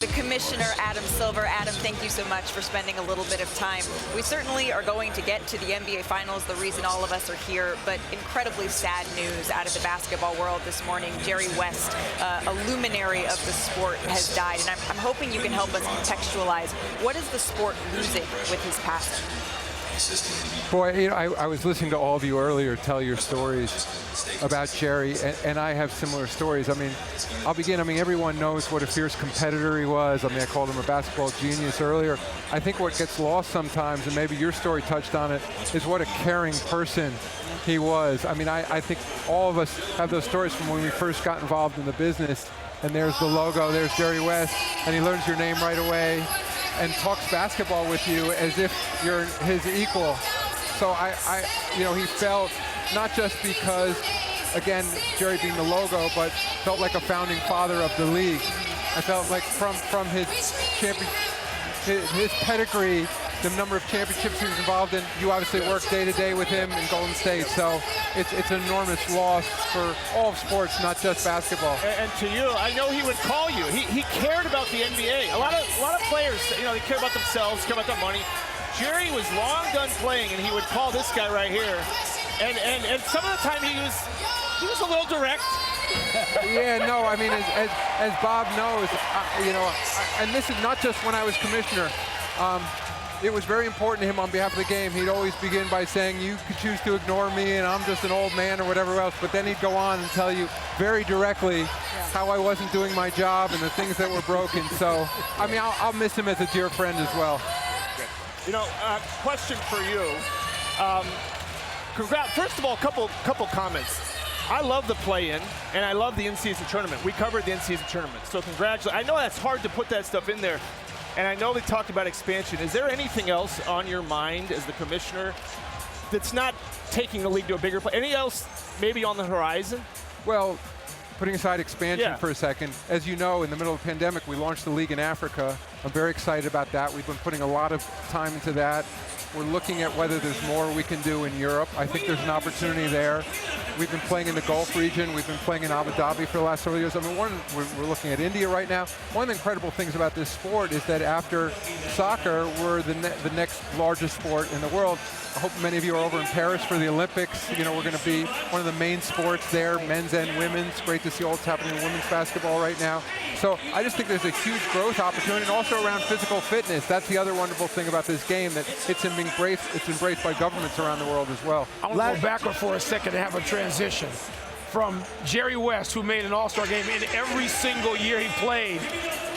The Commissioner, Adam Silver. Adam, thank you so much for spending a little bit of time. We certainly are going to get to the NBA Finals, the reason all of us are here, but incredibly sad news out of the basketball world this morning. Jerry West, a luminary of the sport, has died, and I'm hoping you can help us contextualize what is the sport losing with his passing? Boy, you know, I was listening to all of you earlier tell your stories about Jerry, and I have similar stories. I mean, I'll begin. I mean, everyone knows what a fierce competitor he was. I mean, I called him a basketball genius earlier. I think what gets lost sometimes, and maybe your story touched on it, is what a caring person he was. I mean, I think all of us have those stories from when we first got involved in the business, and there's the logo, there's Jerry West, and he learns your name right away and talks basketball with you as if you're his equal. So you know, he felt not just because, again, Jerry being the logo, but felt like a founding father of the league. I felt like from his pedigree, the number of championships he was involved in. You obviously work day to day with him in Golden State, so it's an enormous loss for all of sports, not just basketball. And to you, I know he would call you. He cared about the NBA. A lot of players, you know, they care about themselves, care about their money. Jerry was long done playing, and he would call this guy right here. And some of the time he was a little direct. Yeah, no, I mean, as Bob knows, you know, and this is not just when I was commissioner. It was very important to him on behalf of the game. He'd always begin by saying, you could choose to ignore me and I'm just an old man or whatever else, but then he'd go on and tell you very directly how I wasn't doing my job and the things that were broken. So, I mean, I'll miss him as a dear friend as well. You know, question for you. Congrats. First of all, a couple comments. I love the play-in, and I love the in-season tournament. We covered the in-season tournament, so congratulations. I know that's hard to put that stuff in there, and I know they talked about expansion. Is there anything else on your mind as the commissioner that's not taking the league to a bigger place? Anything else maybe on the horizon? Well, putting aside expansion for a second, as you know, in the middle of the pandemic, we launched the league in Africa. I'm very excited about that. We've been putting a lot of time into that. We're looking at whether there's more we can do in Europe. I think there's an opportunity there. We've been playing in the Gulf region. We've been playing in Abu Dhabi for the last several years. I mean, we're looking at India right now. One of the incredible things about this sport is that after soccer, we're the next largest sport in the world. I hope many of you are over in Paris for the Olympics. You know, we're going to be one of the main sports there, men's and women's. Great to see all that's happening in women's basketball right now. So I just think there's a huge growth opportunity, and also around physical fitness. That's the other wonderful thing about this game, that it's embraced by governments around the world as well. I want to go backward for a second and have a transition from Jerry West, who made an All-Star game in every single year he played,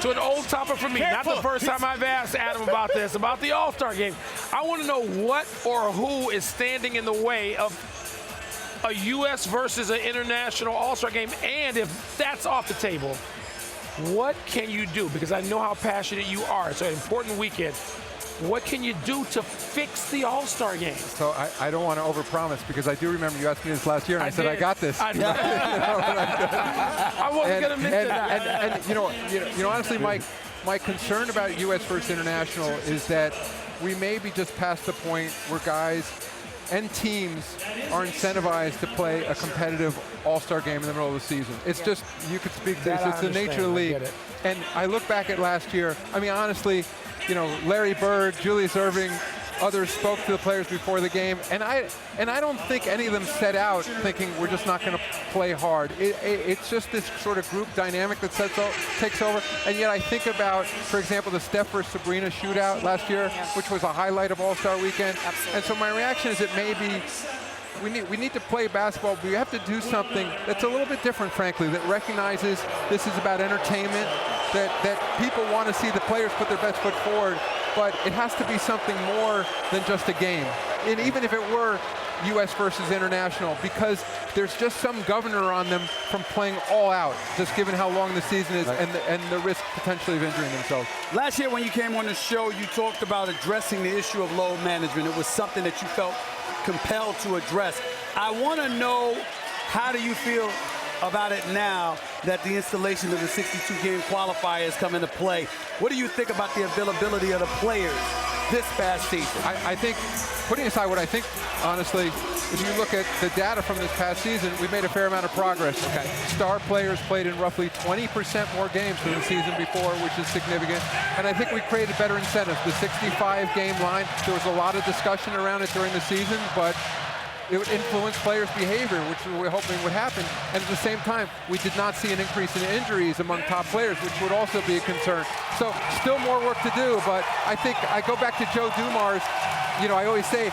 to an old topic for me. Not the first time I've asked Adam about this, about the All-Star game. I want to know what or who is standing in the way of a U.S. versus an international All-Star game, and if that's off the table, what can you do? Because I know how passionate you are. It's an important weekend. What can you do to fix the All-Star game? So I don't want to overpromise, because I do remember you asked me this last year, and I said I got this. I wasn't going to mention that. And you know, honestly, my concern about U.S. versus international is that we may be just past the point where guys and teams are incentivized to play a competitive All-Star game in the middle of the season. It's just, you could speak to this, it's the nature of the league. And I look back at last year, I mean, honestly, you know, Larry Bird, Julius Erving, others spoke to the players before the game, and I don't think any of them set out thinking we're just not going to play hard. It's just this sort of group dynamic that takes over, and yet I think about, for example, the Steph versus Sabrina shootout last year, which was a highlight of All-Star Weekend. Absolutely. And so my reaction is that maybe we need to play basketball, but we have to do something that's a little bit different, frankly, that recognizes this is about entertainment, that people want to see the players put their best foot forward, but it has to be something more than just a game. And even if it were U.S. versus international, because there's just some governor on them from playing all out, just given how long the season is, and the risk potentially of injuring themselves. Last year when you came on the show, you talked about addressing the issue of load management. It was something that you felt compelled to address. I want to know, how do you feel about it now that the installation of the 62-game qualifiers come into play? What do you think about the availability of the players this past season? I think, putting aside what I think, honestly, if you look at the data from this past season, we made a fair amount of progress. Okay. Star players played in roughly 20% more games than the season before, which is significant. And I think we created better incentives. The 65-game line, there was a lot of discussion around it during the season, but it would influence players' behavior, which we were hoping would happen. And at the same time, we did not see an increase in injuries among top players, which would also be a concern. So still more work to do, but I think I go back to Joe Dumars. You know, I always say,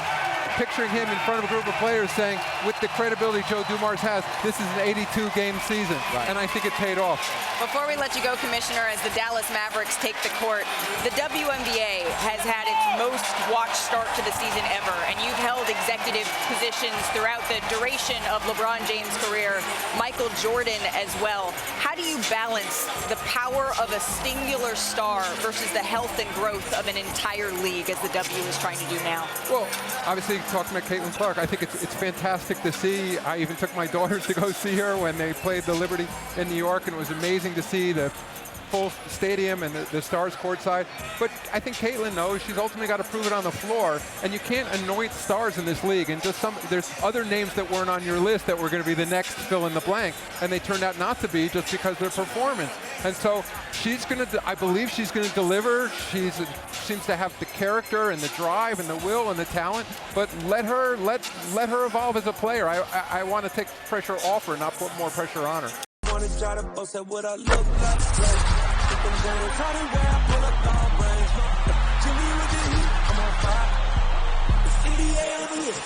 picturing him in front of a group of players saying, with the credibility Joe Dumars has, this is an 82-game season. Right. And I think it paid off. Before we let you go, Commissioner, as the Dallas Mavericks take the court, the WNBA has had its most watched start to the season ever, and you've held executive positions throughout the duration of LeBron James' career, Michael Jordan as well. How do you balance the power of a singular star versus the health and growth of an entire league, as the W is trying to do now? Well, obviously, talking about Caitlin Clark, I think it's fantastic to see. I even took my daughters to go see her when they played the Liberty in New York, and it was amazing to see the full stadium and the stars courtside. But I think Caitlin knows she's ultimately got to prove it on the floor, and you can't anoint stars in this league. And just there's other names that weren't on your list that were going to be the next fill in the blank, and they turned out not to be just because of their performance. And so she's going to, I believe she's going to deliver. She seems to have the character and the drive and the will and the talent, but let her evolve as a player. I want to take pressure off her, not put more pressure on her. Wanna try to boast at what I look like. Think I'm gonna try to wear, pull up all brains. Jimmy with the heat, I'm on fire. It's 88 over here,